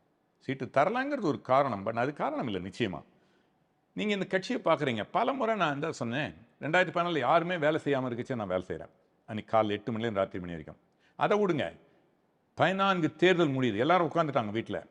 சீட்டு தரலாங்கிறது ஒரு காரணம், பட் அது காரணம் இல்லை நிச்சயமாக. நீங்கள் இந்த கட்சியை பார்க்குறீங்க, பல முறை நான் தான் சொன்னேன், 2014 யாருமே வேலை செய்யாமல் இருக்குச்சு, நான் வேலை செய்கிறேன். அன்றைக்கி காலைல 8 மணிலேருந்து ராத்திரி மணி வரைக்கும். அதை விடுங்க, 14 தேர்தல் முடியுது, எல்லாரும் உட்காந்துட்டாங்க வீட்டில்.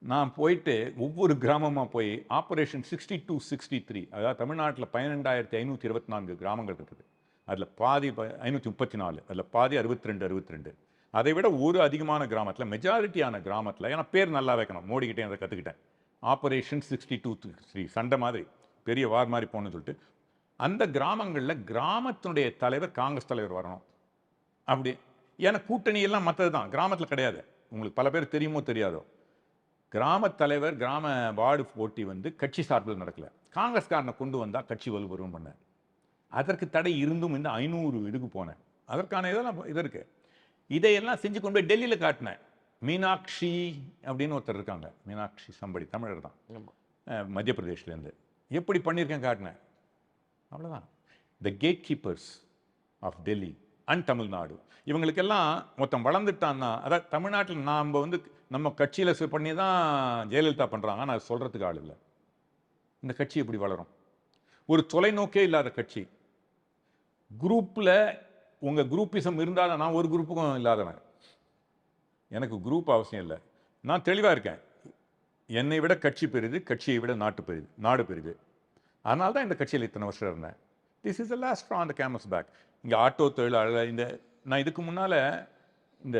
நான் போயிட்டு ஒவ்வொரு கிராமமாக போய் ஆப்ரேஷன் 62-63, அதாவது தமிழ்நாட்டில் 12,524 கிராமங்கள் இருக்குது. அதில் பாதி 534, அதில் பாதி 62. அதை விட ஒரு அதிகமான கிராமத்தில், மெஜாரிட்டியான கிராமத்தில், ஏன்னா பேர் நல்லா வைக்கணும், மோடிக்கிட்டே அதை கற்றுக்கிட்டேன். ஆப்ரேஷன் 62-63 சண்டை மாதிரி பெரிய வார் மாதிரி போகணும்னு சொல்லிட்டு அந்த கிராமங்களில் கிராமத்தினுடைய தலைவர் காங்கிரஸ் தலைவர் வரணும். அப்படி ஏன்னா கூட்டணி எல்லாம் மற்றது தான், கிராமத்தில் கிடையாது. உங்களுக்கு பல பேர் தெரியுமோ தெரியாதோ, கிராம தலைவர் கிராம வார்டு போட்டி வந்து கட்சி சார்பில் நடக்கல, காங்கிரஸ்காரனை கொண்டு வந்தால் கட்சி வலுவரும் பண்ணேன். அதற்கு தடை இருந்தும் இந்த 500 இதுக்கு போனேன். அதற்கான இதெல்லாம் இது இருக்கு. இதையெல்லாம் செஞ்சு கொண்டு போய் டெல்லியில் காட்டினேன். மீனாட்சி அப்படின்னு ஒருத்தர் இருக்காங்க, மீனாட்சி சம்படி, தமிழர் தான், மத்திய பிரதேஷ்லேருந்து. எப்படி பண்ணியிருக்கேன் காட்டினேன், அவ்வளோதான். The gate keepers of Delhi and Tamil Nadu, இவங்களுக்கெல்லாம் மொத்தம் வளர்ந்துட்டான்னா, அதாவது தமிழ்நாட்டில் நாம் வந்து நம்ம கட்சியில் பண்ணி தான் ஜெயலலிதா பண்ணுறாங்க, நான் சொல்கிறதுக்கு ஆள் இல்லை. இந்த கட்சி எப்படி வளரும்? ஒரு தொலைநோக்கே இல்லாத கட்சி. குரூப்பில் உங்கள் குரூப்பிசம் இருந்தால், நான் ஒரு குரூப்புக்கும் இல்லாதவன், எனக்கு குரூப் அவசியம் இல்லை. நான் தெளிவாக இருக்கேன், என்னை விட கட்சி பெரிது, கட்சியை விட நாடு பெரிது. அதனால தான் இந்த கட்சியில் இத்தனை வருஷம் இருந்தேன். This is the last on the games back. இங்கே ஆட்டோ தொழிலாளர், இந்த நான் இதுக்கு முன்னால் இந்த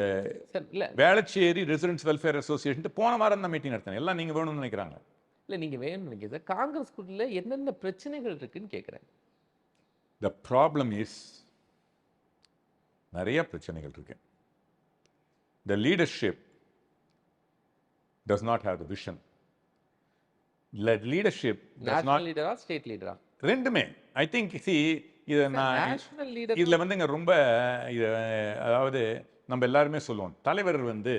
வேளச்சேரி ரெசிடென்ட்ஸ் வெல்ஃபேர் அசோசியேஷன் போன வாரம் தான் மீட்டிங் நடத்தினேன். எல்லாம் நீங்கள் வேணும்னு நினைக்கிறாங்க. இல்லை, நீங்கள் வேணும்னு நினைக்கிறத காங்கிரஸ்குள்ள என்னென்ன பிரச்சனைகள் இருக்குன்னு கேட்குறேன். த ப்ராப்ளம் இஸ், நிறைய பிரச்சனைகள் இருக்கு. The leadership does not have the vision. Leadership national லீடரா, ஸ்டேட் லீடரா? ரெண்டுமே. ஐ திங்க் இதை நான் நேஷனல் லீடர் இதில் வந்துங்க ரொம்ப இது, அதாவது நம்ம எல்லாருமே சொல்லுவோம், தலைவர் வந்து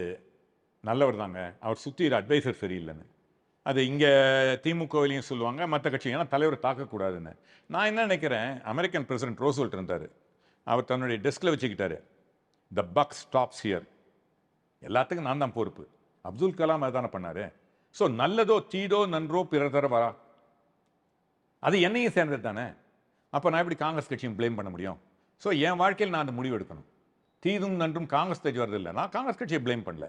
நல்லவர் தாங்க, அவர் சுற்றி அட்வைசர் சரியில்லைன்னு. அது இங்கே திமுகவிலையும் சொல்லுவாங்க, மற்ற கட்சி, ஏன்னா தலைவர் தாக்கக்கூடாதுன்னு. நான் என்ன நினைக்கிறேன், அமெரிக்கன் பிரசிடென்ட் ரோஸ்வெல்ட் இருந்தார், அவர் தன்னுடைய டெஸ்கில் வச்சுக்கிட்டாரு, த பக் ஸ்டாப்ஸ் ஹியர், எல்லாத்துக்கும் நான் தான் பொறுப்பு. அப்துல் கலாம் அதுதானே பண்ணார். ஸோ நல்லதோ தீதோ நன்றோ பிறர் தர வரா, அது என்னையும் சேர்ந்தது தானே. அப்போ நான் எப்படி காங்கிரஸ் கட்சியும் பிளேம் பண்ண முடியும்? ஸோ என் வாழ்க்கையில் நான் அந்த முடிவு எடுக்கணும். தீதும் நன்றும் காங்கிரஸ் கட்சி வரதில்லை, நான் காங்கிரஸ் கட்சியை பிளேம் பண்ணல,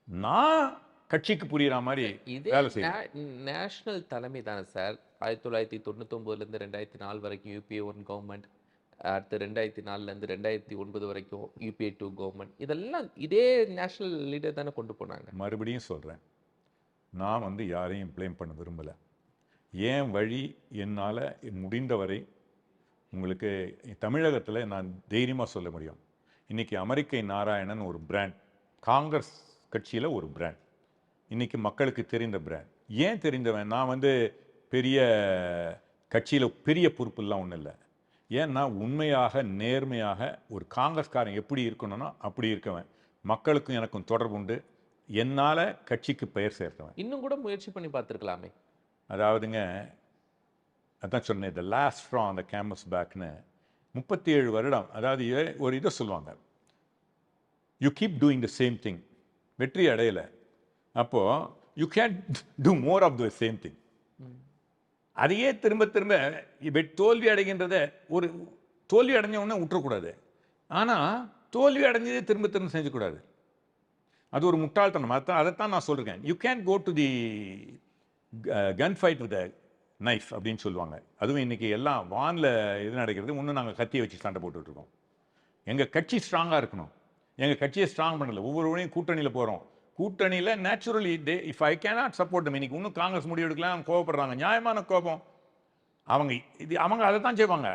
நான் கட்சிக்கு புரியுற மாதிரி வேலை செய்யணும். நேஷனல் தலைமை தானே சார். 1999லேருந்து 2004 வரைக்கும் UPA 1 கவர்மெண்ட், அடுத்து 2004லேருந்து 2009 வரைக்கும் UPA 2 கவர்மெண்ட், இதெல்லாம் இதே நேஷனல் லீடர் தானே கொண்டு போனாங்க. மறுபடியும் சொல்கிறேன், நான் வந்து யாரையும் பிளேம் பண்ண விரும்பலை. ஏன் வழி என்னால் முடிந்தவரை உங்களுக்கு தமிழகத்தில் நான் தைரியமாக சொல்ல முடியும். இன்றைக்கி அமெரிக்கை நாராயணன் ஒரு பிராண்ட், காங்கிரஸ் கட்சியில் ஒரு பிராண்ட், இன்றைக்கி மக்களுக்கு தெரிந்த பிராண்ட். ஏன் தெரிந்தவன்? நான் வந்து பெரிய கட்சியில் பெரிய பொறுப்புலாம் ஒன்றும் இல்லை. ஏன்னா உண்மையாக நேர்மையாக ஒரு காங்கிரஸ்காரன் எப்படி இருக்கணும்னா அப்படி இருக்கவன். மக்களுக்கும் எனக்கும் தொடர்பு உண்டு, என்னால் கட்சிக்கு பெயர் சேர்த்தவன். இன்னும் கூட முயற்சி பண்ணி பார்த்துருக்கலாமே. அதாவதுங்க, அதான் சொன்னேன், the last straw on the camel's பேக்னு 37 வருடம். அதாவது ஒரு இதை சொல்லுவாங்க, you keep doing the same thing, வெற்றி அடையலை, அப்போது you can do more of the same thing. அதையே திரும்ப திரும்ப தோல்வி அடைகின்றத, ஒரு தோல்வி அடைஞ்ச உடனே விட்டுறக்கூடாது, ஆனால் தோல்வி அடைஞ்சதே திரும்ப திரும்ப செஞ்சக்கூடாது. அது ஒரு முட்டாள்தனம். அதைத்தான் நான் சொல்கிறேன். You can go to the gun fight with knife அப்படின்னு சொல்லுவாங்க. அதுவும் இன்றைக்கி எல்லாம் வானில் இது நடக்கிறது, இன்னும் நாங்கள் கத்தியை வச்சு சண்டை போட்டுட்ருக்கோம். எங்கள் கட்சி ஸ்ட்ராங்காக இருக்கணும். எங்கள் கட்சியை ஸ்ட்ராங் பண்ணலை, ஒவ்வொருவரையும் கூட்டணியில் போகிறோம். கூட்டணியில் naturally if I cannot support தம். இன்றைக்கி இன்னும் காங்கிரஸ் முடிவு எடுக்கலாம், கோவப்படுறாங்க, நியாயமான கோபம். அவங்க அதை தான் செய்வாங்க.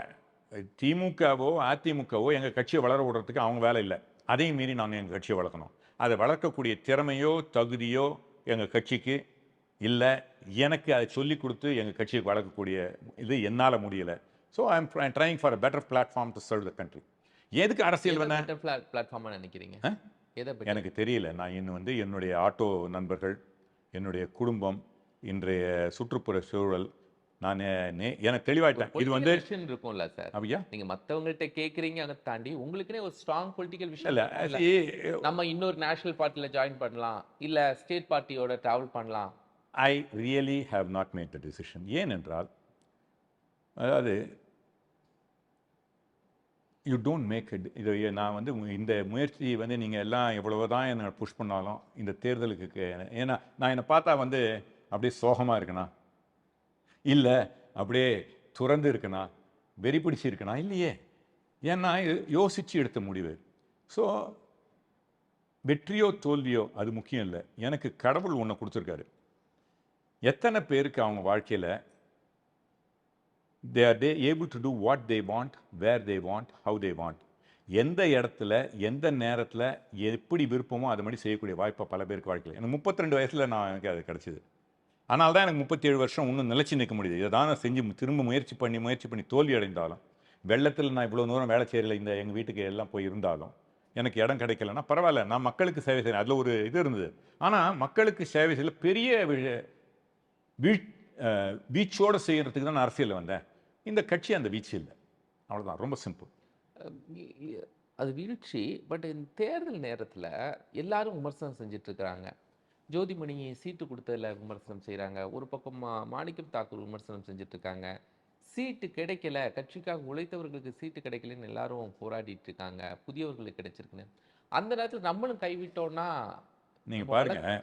திமுகவோ அதிமுகவோ எங்கள் கட்சியை வளர விடுறதுக்கு அவங்க வேலை இல்லை. அதையும் மீறி நாங்கள் எங்கள் கட்சியை வளர்க்கணும். அதை வளர்க்கக்கூடிய திறமையோ தகுதியோ எங்கள் கட்சிக்கு இல்லை. எனக்கு அதை சொல்லிக் கொடுத்து எங்கள் கட்சியை வளர்க்கக்கூடிய இது என்னால் முடியலை. So I am trying for a better platform to serve the country. எதுக்கு அரசியல் வேணா பிளாட்ஃபார்மாக நினைக்கிறீங்க? எதை பற்றி? எனக்கு தெரியல. நான் இன்னும் வந்து என்னுடைய ஆட்டோ நண்பர்கள், என்னுடைய குடும்பம், இன்றைய சுற்றுப்புற சூழல், நான் எனக்கு தெளிவாயிட்டேன். இது வந்து விஷன் இருக்கும்ல சார். அப்படியா? நீங்க மத்தவங்கள்ட்ட கேக்குறீங்க, அதை தாண்டி உங்களுக்குனே ஒரு ஸ்ட்ராங் பொலிட்டிக்கல் விஷன் இல்ல இருக்கும்ல. see, நம்ம இன்னொரு நேஷனல் பார்ட்டில ஜாயின் பண்ணலாம், இல்ல ஸ்டேட் பார்ட்டியோட டிராவல் பண்ணலாம். I really have not made the decision. ஏனென்றால் அதாவது யூ டோன்ட் மேக் இட். இது நான் வந்து இந்த முயற்சி வந்து நீங்கள் எல்லாம் எவ்வளவு தான் என்னை புஷ் பண்ணாலும் இந்த தேர்தலுக்கு ஏன்னா நான் என்னை பார்த்தா வந்து அப்படியே சோகமாக இருக்கனா, இல்லை அப்படியே துறந்து இருக்கனா, வெறி பிடிச்சி இருக்கனா, இல்லையே. ஏன்னா யோசித்து எடுத்த முடிவு. ஸோ வெற்றியோ தோல்வியோ அது முக்கியம் இல்லை. எனக்கு கடவுள் ஒன்று கொடுத்துருக்காரு. எத்தனை பேருக்கு அவங்க வாழ்க்கையில் they are able to do what they want, where they want, how they want. எந்த இடத்துல எந்த நேரத்தில் எப்படி விருப்பமோ அது மாதிரி செய்யக்கூடிய வாய்ப்பை பல பேருக்கு வாழ்க்கையில். எனக்கு 32 வயசில் எனக்கு அது கிடச்சிது. அதனால தான் எனக்கு 37 வருஷம் இன்னும் நிலச்சி நிற்க முடியுது. இதை தான் நான் செஞ்சு திரும்ப முயற்சி பண்ணி தோல்வி அடைந்தாலும், வெள்ளத்தில் நான் இவ்வளோ தூரம் வேலை செய்யல, இந்த எங்கள் வீட்டுக்கு எல்லாம் போய் இருந்தாலும் எனக்கு இடம் கிடைக்கலன்னா பரவாயில்ல, நான் மக்களுக்கு சேவை செய்கிறேன். அதில் ஒரு இது இருந்தது. ஆனால் மக்களுக்கு சேவை செய்யல பெரிய வீச்சோடு செய்கிறதுக்கு தான் நான் அரசியலில் வந்தேன். இந்த கட்சி அந்த வீச்சு இல்லை, அவ்வளோதான். ரொம்ப சிம்பிள். அது வீழ்ச்சி. பட் இந்த தேர்தல் நேரத்தில் எல்லாரும் விமர்சனம் செஞ்சுட்டு இருக்கிறாங்க. ஜோதிமணி சீட்டு கொடுத்ததில் விமர்சனம் செய்கிறாங்க. ஒரு பக்கம் மாணிக்கம் தாக்கூர் விமர்சனம் செஞ்சுட்டு இருக்காங்க. சீட்டு கிடைக்கல, கட்சிக்காக உழைத்தவர்களுக்கு சீட்டு கிடைக்கலன்னு எல்லாரும் போராடிட்டு இருக்காங்க. புதியவர்களுக்கு கிடைச்சிருக்குன்னு. அந்த நேரத்தில் நம்மளும் கைவிட்டோம்னா நீங்கள் பாருங்கள்,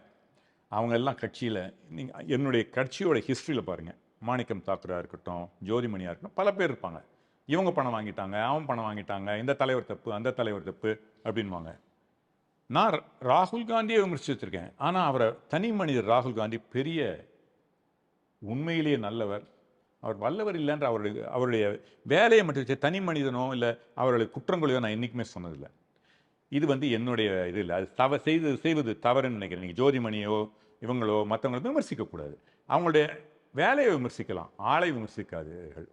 அவங்க எல்லாம் கட்சியில் நீங்கள் என்னுடைய கட்சியோட ஹிஸ்ட்ரியில் பாருங்கள். மாணிக்கம் தாக்கூராக இருக்கட்டும், ஜோதிமணியாக இருக்கட்டும், பல பேர் இருப்பாங்க. இவங்க பணம் வாங்கிட்டாங்க, அவன் பணம் வாங்கிட்டாங்க, இந்த தலைவர் தப்பு, அந்த தலைவர் தப்பு அப்படின்வாங்க. நான் ராகுல் காந்தியை விமர்சிச்சிருக்கேன். ஆனால் அவரை தனி மனிதர் ராகுல் காந்தி பெரிய உண்மையிலேயே நல்லவர், அவர் வல்லவர் இல்லைன்ற அவருடைய வேலையை மட்டும் வச்சு தனி மனிதனோ இல்லை அவருடைய குற்றங்களையோ நான் என்றைக்குமே சொன்னதில்லை. இது வந்து என்னுடைய இது இல்லை. அது செய்வது தவறுன்னு நினைக்கிறேன். நீங்கள் ஜோதிமணியோ இவங்களோ மற்றவங்களோ விமர்சிக்கக்கூடாது. அவங்களுடைய வேலையை விமர்சிக்கலாம், ஆளை விமர்சிக்காதீர்கள்.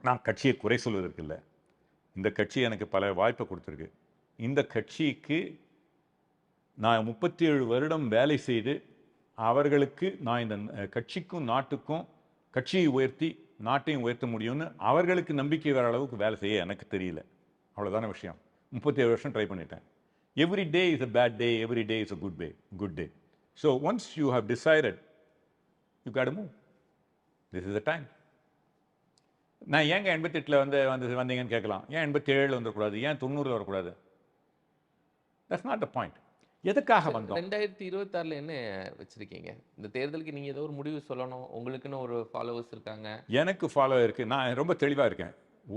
நான் கட்சியை குறை சொல்வதற்கு இல்லை. இந்த கட்சி எனக்கு பல வாய்ப்பை கொடுத்துருக்கு. இந்த கட்சிக்கு நான் 37 வருடம் வேலை செய்து அவர்களுக்கு நான் இந்த கட்சிக்கும் நாட்டுக்கும் கட்சியை உயர்த்தி நாட்டையும் உயர்த்த முடியும்னு அவர்களுக்கு நம்பிக்கை வர அளவுக்கு வேலை செய்ய எனக்கு தெரியல. அவ்வளோதான விஷயம். 37 வருஷம் ட்ரை பண்ணிட்டேன். Every day is a bad day, every day is a good day. So once you have decided, you got to move. This is the time. நான் ஏங்க 88 வந்தீங்கன்னு கேட்கலாம். ஏன் 87 வந்துடக்கூடாது, ஏன் 90 வரக்கூடாது? That's not the point. எதுக்காக வந்தோம்? 2026 என்ன வச்சிருக்கீங்க? இந்த தேர்தலுக்கு நீங்க ஏதோ ஒரு முடிவு சொல்லணும். உங்களுக்குன்னு ஒரு ஃபாலோவர்ஸ் இருக்காங்க. எனக்கு ஃபாலோ இருக்கு. நான் ரொம்ப தெளிவாக இருக்கேன்.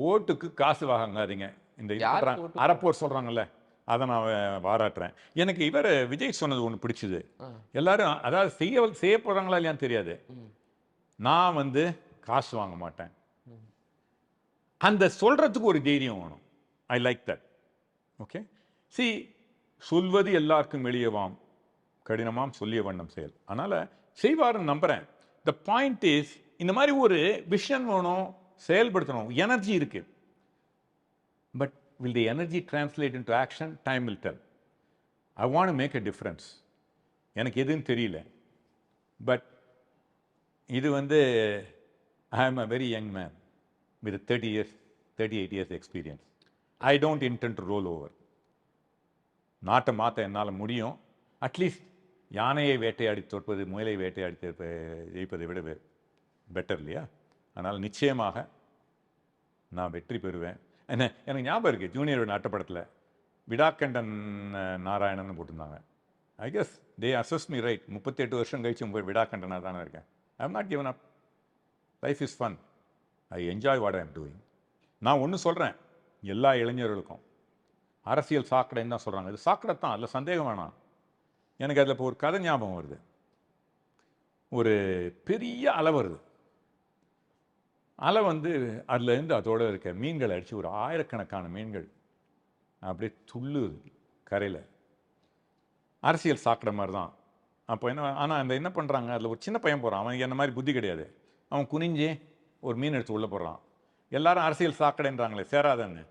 ஓட்டுக்கு காசு வாங்காதீங்க. இந்த அறப்போர் சொல்றாங்கல்ல, அதை நான் பாராட்டுறேன். எனக்கு இவர் விஜய் சொன்னது ஒன்று பிடிச்சது. எல்லாரும் அதாவது செய்ய போறாங்களா இல்லையான்னு தெரியாது. நான் காசு வாங்க மாட்டேன். அந்த சொல்றதுக்கு ஒரு தைரியம் வேணும். I like that. Okay, C, சொல்வது எல்லாருக்கும் எளியவாம், கடினமாம் சொல்லிய வண்ணம் செயல். அதனால செய்வாருன்னு நம்புறேன். த பாயிண்ட் இஸ், இந்த மாதிரி ஒரு விஷன் வேணும், செயல்படுத்தணும். எனர்ஜி இருக்கு. But will the energy translate into action? Time will tell. I want to make a difference. எனக்கு எதுன்னு தெரியல. பட் இது I am a very young man with 38 years experience. I don't intend to roll over. நாட்டை மாற்ற என்னால் முடியும். At least யானையை வேட்டையாடி தோற்பது முயலை வேட்டையாடி ஜெயிப்பதை விட பெட்டர் இல்லையா? அதனால் நிச்சயமாக நான் வெற்றி பெறுவேன். எனக்கு ஞாபகம் இருக்குது, ஜூனியர் நாட்டுப்படத்தில் விடாக்கண்டன் நாராயணன் போட்டிருந்தாங்க. I guess they assess me right. 38 வருஷம் கழிச்சு விடாக்கண்டனாக தானே இருக்கேன். I am not given up. Life is fun. I enjoy what I am doing. நான் ஒன்று சொல்கிறேன் எல்லா இளைஞர்களுக்கும், அரசியல் சாக்கடைன்னு தான் சொல்கிறாங்க. இது சாக்கடை தான், அதில் சந்தேகம் வேணாம். எனக்கு அதில் இப்போ ஒரு கதை ஞாபகம் வருது. ஒரு பெரிய அலை வருது. அலை அதுலேருந்து அதோடு இருக்க மீன்களை அடித்து ஒரு ஆயிரக்கணக்கான மீன்கள் அப்படியே துள்ளுது கரையில். அரசியல் சாக்கடை மாதிரி தான். அப்போ ஆனால் என்ன பண்ணுறாங்க, அதில் ஒரு சின்ன பையன் போகிறான். அவனுக்கு என்ன மாதிரி புத்தி கிடையாது. அவன் குனிஞ்சே ஒரு மீன் எடுத்து உள்ளே போடுறான். எல்லாரும் அரசியல் சாக்கடைன்றாங்களே, சேராதன்னு.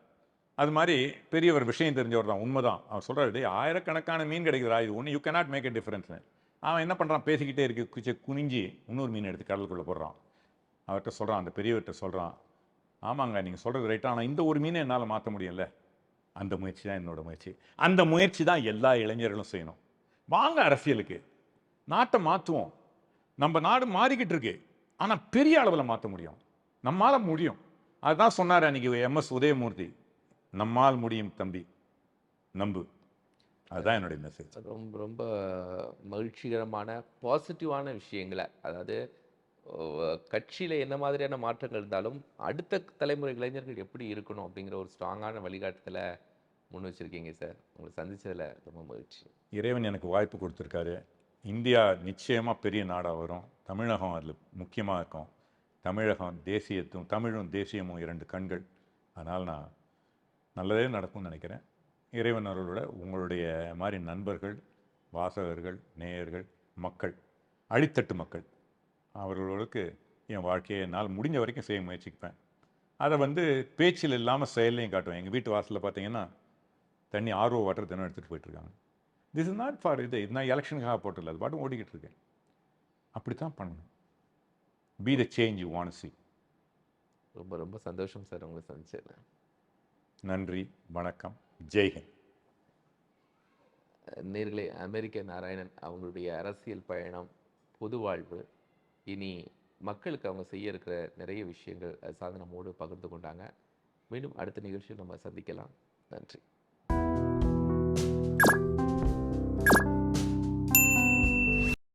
அது மாதிரி பெரியவர் விஷயம் தெரிஞ்சவர் தான், உண்மைதான். அவர் சொல்கிறாரு, டேய் ஆயிரக்கணக்கான மீன் கிடைக்குதுடா, இது ஒன்று you cannot make a difference. அவன் என்ன பண்ணுறான், பேசிக்கிட்டே இருக்கு, குனிஞ்சி இன்னொரு மீன் எடுத்து கடலுக்குள்ளே போடுறான். அவர்கிட்ட சொல்கிறான், அந்த பெரியவர்கிட்ட சொல்கிறான், ஆமாங்க நீங்கள் சொல்கிறது ரைட்டாக, ஆனால் இந்த ஒரு மீனை என்னால் மாற்ற முடியல. அந்த முயற்சி தான் என்னோட முயற்சி. அந்த முயற்சி தான் எல்லா இளைஞர்களும் செய்யணும். வாங்க அரசியலுக்கு, நாட்டை மாற்றுவோம். நம்ம நாடு மாறிக்கிட்டு இருக்கு, ஆனால் பெரிய அளவில் மாற்ற முடியும், நம்மால் முடியும். அதுதான் சொன்னார் அன்றைக்கி MS உதயமூர்த்தி, நம்மால் முடியும் தம்பி, நம்பு. அதுதான் என்னுடைய மெசேஜ். ரொம்ப ரொம்ப மகிழ்ச்சிகரமான பாசிட்டிவான விஷயங்களை, அதாவது கட்சியில் என்ன மாதிரியான மாற்றங்கள் இருந்தாலும் அடுத்த தலைமுறை இளைஞர்கள் எப்படி இருக்கணும் அப்படிங்கிற ஒரு ஸ்ட்ராங்கான வழிகாட்டுதலை முன் வச்சுருக்கீங்க சார். உங்களை சந்தித்ததில் ரொம்ப மகிழ்ச்சி. இறைவன் எனக்கு வாய்ப்பு கொடுத்துருக்காரு. இந்தியா நிச்சயமாக பெரிய நாடாக வரும். தமிழகம் அதில் முக்கியமாக இருக்கும். தமிழகம் தேசியத்தும், தமிழும் தேசியமும் 2 கண்கள். அதனால் நான் நல்லதே நடக்கும்னு நினைக்கிறேன். இறைவன் அவர்களோட உங்களுடைய மாதிரி நண்பர்கள், வாசகர்கள், நேயர்கள், மக்கள், அடித்தட்டு மக்கள், அவர்களுக்கு என் வாழ்க்கையை என்னால் முடிஞ்ச வரைக்கும் செய்ய முயற்சிப்பேன். அதை பேச்சில் இல்லாமல் செயல்லையும் காட்டுவேன். எங்கள் வீட்டு வாசலில் பார்த்தீங்கன்னா தண்ணி RO வாட்டர் தினம் எடுத்துகிட்டு போயிட்டுருக்காங்க. திஸ் இஸ் நாட் ஃபார் இது நான் எலெக்ஷனுக்காக போட்டில்ல, அது பாட்டும் ஓடிக்கிட்டு இருக்கேன். அப்படி தான் பண்ணணும். Be the change you want to see. ரொம்ப ரொம்ப சந்தோஷம் சார் உங்களை சந்திச்சதில். நன்றி, வணக்கம், ஜெய்ஹிந்த். நேர்களே, அமெரிக்க நாராயணன் அவங்களுடைய அரசியல் பயணம், பொது வாழ்வு, இனி மக்களுக்கு அவங்க செய்ய இருக்கிற நிறைய விஷயங்கள் அது சார்ந்து நம்மோடு பகிர்ந்து கொண்டாங்க. மீண்டும் அடுத்த நிகழ்ச்சியில் நம்ம சந்திக்கலாம். நன்றி.